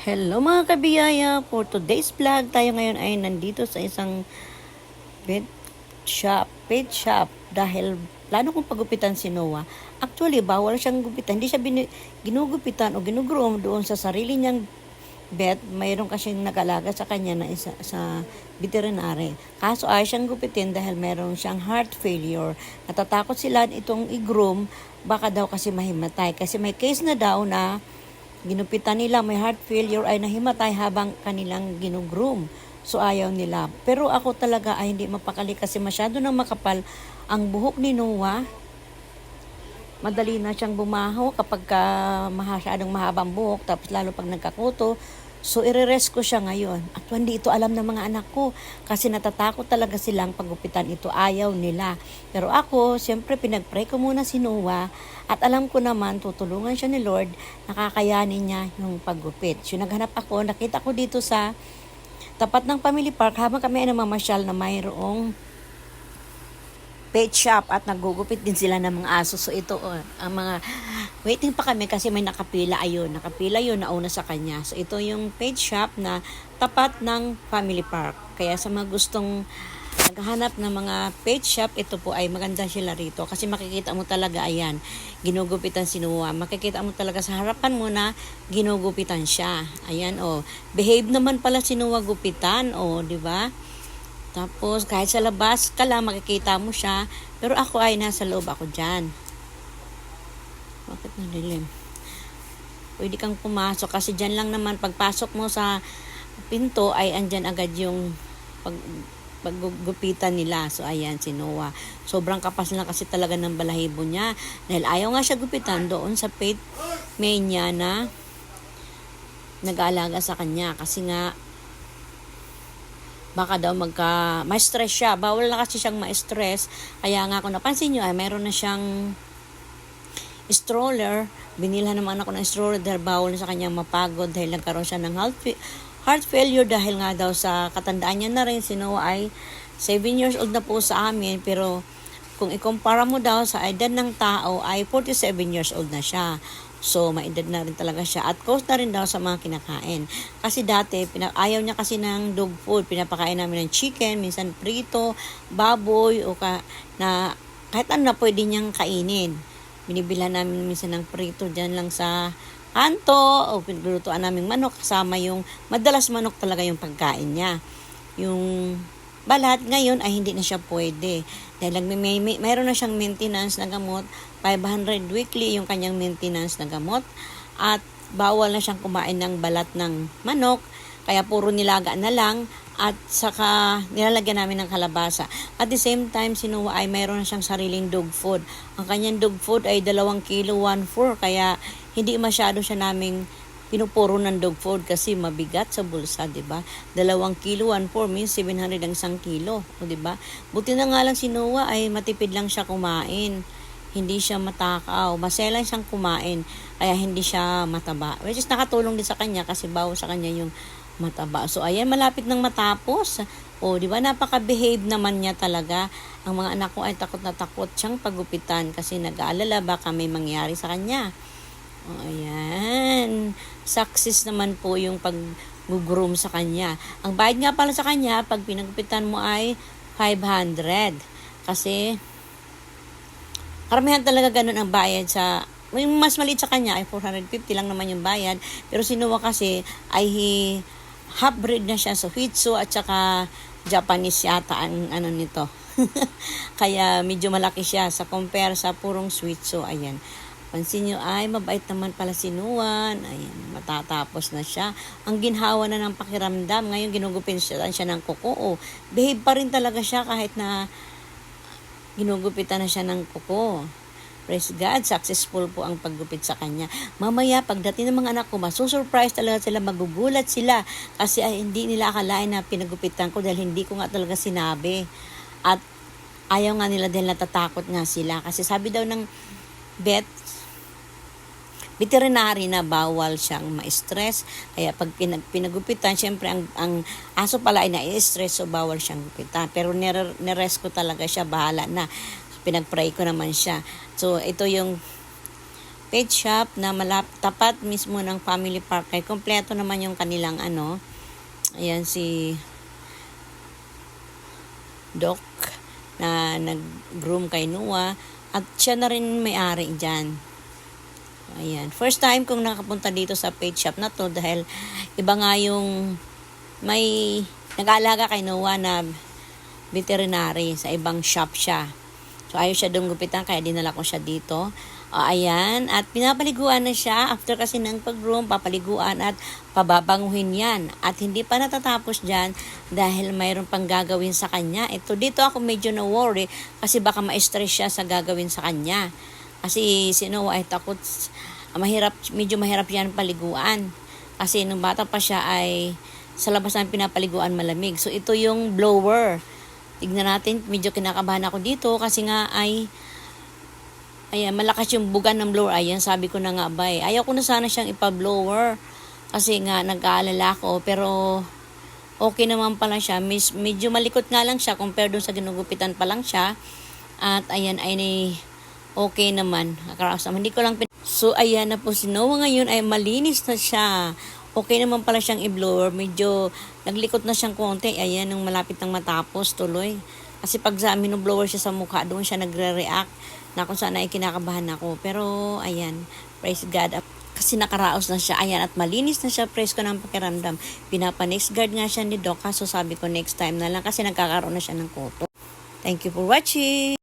Hello mga kabiyaya, for today's vlog tayo ngayon ay nandito sa isang pet shop dahil plano kong pagupitan si Noah. Actually, bawal siyang gupitan, hindi siya ginugupitan o ginugroom doon sa sarili niyang vet. Mayroon kasing nag-alaga sa kanya na isa sa veterinary. Kaso ay siyang gupitin dahil mayroon siyang heart failure. Natatakot sila itong i-groom, baka daw kasi mahimatay. Kasi may case na daw na ginupitan nila, may heart failure ay nahimatay habang kanilang ginugroom. So ayaw nila. Pero ako talaga ay hindi mapakali kasi masyado nang makapal ang buhok ni Noah. Madali na siyang bumaho kapag masyadong mahabang buhok, tapos lalo pag nagkakuto. So ire-rest ko siya ngayon. At hindi ito alam ng mga anak ko kasi natatakot talaga silang pagupitan ito. Ayaw nila. Pero ako, siyempre pinag-pray ko muna si Noah at alam ko naman tutulungan siya ni Lord, nakakayanin niya yung paggupit. So naghanap ako, nakita ko dito sa tapat ng Family Park habang kami ay namamasyal na mayroong pet shop at nagugupit din sila ng mga aso. So ito ang mga waiting pa kami kasi may nakapila yun nauna sa kanya. So ito yung pet shop na tapat ng Family Park. Kaya sa mga gustong naghahanap ng mga pet shop, ito po ay maganda sila rito kasi makikita mo talaga, ayan, ginugupitan si Noah. Makikita mo talaga sa harapan mo na ginugupitan siya. Ayan, behave naman pala si Noah gupitan, di ba? Tapos, kahit sa labas ka lang, makikita mo siya. Pero ako ay nasa loob ako dyan. Bakit nadilim? Pwede kang pumasok kasi dyan lang naman. Pagpasok mo sa pinto, ay andyan agad yung paggupitan nila. So, ayan, si Noah. Sobrang kapas na kasi talaga ng balahibo niya. Dahil ayaw nga siya gupitan doon sa pet main niya na nag-aalaga sa kanya. Kasi nga, baka daw ma-stress siya. Bawal na kasi siyang ma-stress. Kaya nga kung napansin nyo, ay meron na siyang stroller. Binilhan naman ako ng stroller dahil bawal na sa kanya mapagod dahil nagkaroon siya ng heart failure dahil nga daw sa katandaan niya na rin. Si Noah ay 7 years old na po sa amin, pero kung ikumpara mo daw sa edad ng tao ay 47 years old na siya. So, maedad na rin talaga siya. At close na rin daw sa mga kinakain. Kasi dati, ayaw niya kasi ng dog food. Pinapakain namin ng chicken, minsan prito, baboy, na kahit ano na pwede niyang kainin. Binibilhan namin minsan ng prito dyan lang sa kanto, o pinaglutuan namin manok, kasama yung, madalas manok talaga yung pagkain niya. Yung balat ngayon ay hindi na siya pwede. Dahil mayroon na siyang maintenance na gamot, 500 weekly yung kanyang maintenance na gamot, at bawal na siyang kumain ng balat ng manok, kaya puro nilaga na lang, at saka nilalagyan namin ng kalabasa. At the same time, si Noah ay mayroon na siyang sariling dog food. Ang kanyang dog food ay 2 kilo 1/4, kaya hindi masyado siya naming pinupuro ng dog food kasi mabigat sa bulsa, 'di ba? 2 kilo 1/4 means 700 ang 1 kilo, 'di ba? Buti na nga lang si Noah ay matipid lang siya kumain. Hindi siya matakaw, maselan siyang kumain, kaya hindi siya mataba. Which is nakatulong din sa kanya kasi bawo sa kanya yung mataba. So ayan, malapit nang matapos. 'Di ba? Napaka-behave naman niya talaga. Ang mga anak ko ay takot na takot siyang pagupitan kasi nag-aalala baka may mangyari sa kanya. Ayan. Success naman po yung pag-groom sa kanya. Ang bayad nga pala sa kanya, pag pinagupitan mo ay 500. Kasi, karamihan talaga ganun ang bayad sa, yung mas maliit sa kanya ay 450 lang naman yung bayad. Pero si Noah kasi ay half breed na siya. So, Shih Tzu at saka Japanese yata ang ano nito. Kaya medyo malaki siya sa compare sa purong Shih Tzu. Ayan. Pansin nyo, ay mabait naman pala si Noah. Ayan, matatapos na siya. Ang ginhawa na ng pakiramdam. Ngayon, ginugupin siya ng kuko. Behave pa rin talaga siya kahit na ginugupitan na siya ng kuko. Praise God, successful po ang paggupit sa kanya. Mamaya, pagdating ng mga anak ko, masusurprise talaga sila, magugulat sila. Kasi ay hindi nila akalain na pinagupitan ko dahil hindi ko nga talaga sinabi. At ayaw nga nila dahil natatakot nga sila. Kasi sabi daw ng veterinary na bawal siyang ma-stress. Kaya pag pinagupitan, syempre ang aso pala ay na-stress, so bawal siyang gupitan. Pero nirest ko talaga siya, bahala na. Pinag-pray ko naman siya. So ito yung pet shop na tapat mismo ng family park. Kaya kompleto naman yung kanilang ayan si Doc na nag-groom kay Noah at siya na rin may-ari dyan. Ayan. First time kong nakapunta dito sa pet shop na to dahil iba nga yung may nag-aalaga kay Noah na veterinary sa ibang shop siya. So, ayaw siya doon gupitan, kaya dinala ko siya dito. Ayan, at pinapaliguan na siya. After kasi ng pag-groom, papaliguan at pababanguhin yan. At hindi pa natatapos dyan dahil mayroon pang gagawin sa kanya. Dito ako medyo na-worry kasi baka ma-stress siya sa gagawin sa kanya. Kasi si Noah ay takot, medyo mahirap yan paliguan. Kasi nung bata pa siya ay sa labas ng pinapaliguan malamig. So, ito yung blower. Tignan natin, medyo kinakabahan ako dito kasi nga ayan, malakas yung bugan ng blower. Ayan, sabi ko na nga ba ayaw ko na sana siyang ipa-blower kasi nga nag-aalala ko, pero okay naman pala siya. Medyo malikot nga lang siya compare dun sa ginugupitan pa lang siya. At ayan, okay naman. Hindi ko lang So, ayan na po si Noah ngayon ay malinis na siya. Okay naman pala siyang i-blower. Medyo naglikot na siyang konti. Ayan, nung malapit nang matapos tuloy. Kasi pag minublower siya sa mukha, doon siya nagre-react na kung saan ay kinakabahan ako. Pero, ayan, praise God. Kasi nakaraos na siya. Ayan, at malinis na siya. Praise ko ng pakiramdam. Pinapa-next guard nga siya ni Doc. So, sabi ko next time na lang kasi nagkakaroon na siya ng kuto. Thank you for watching.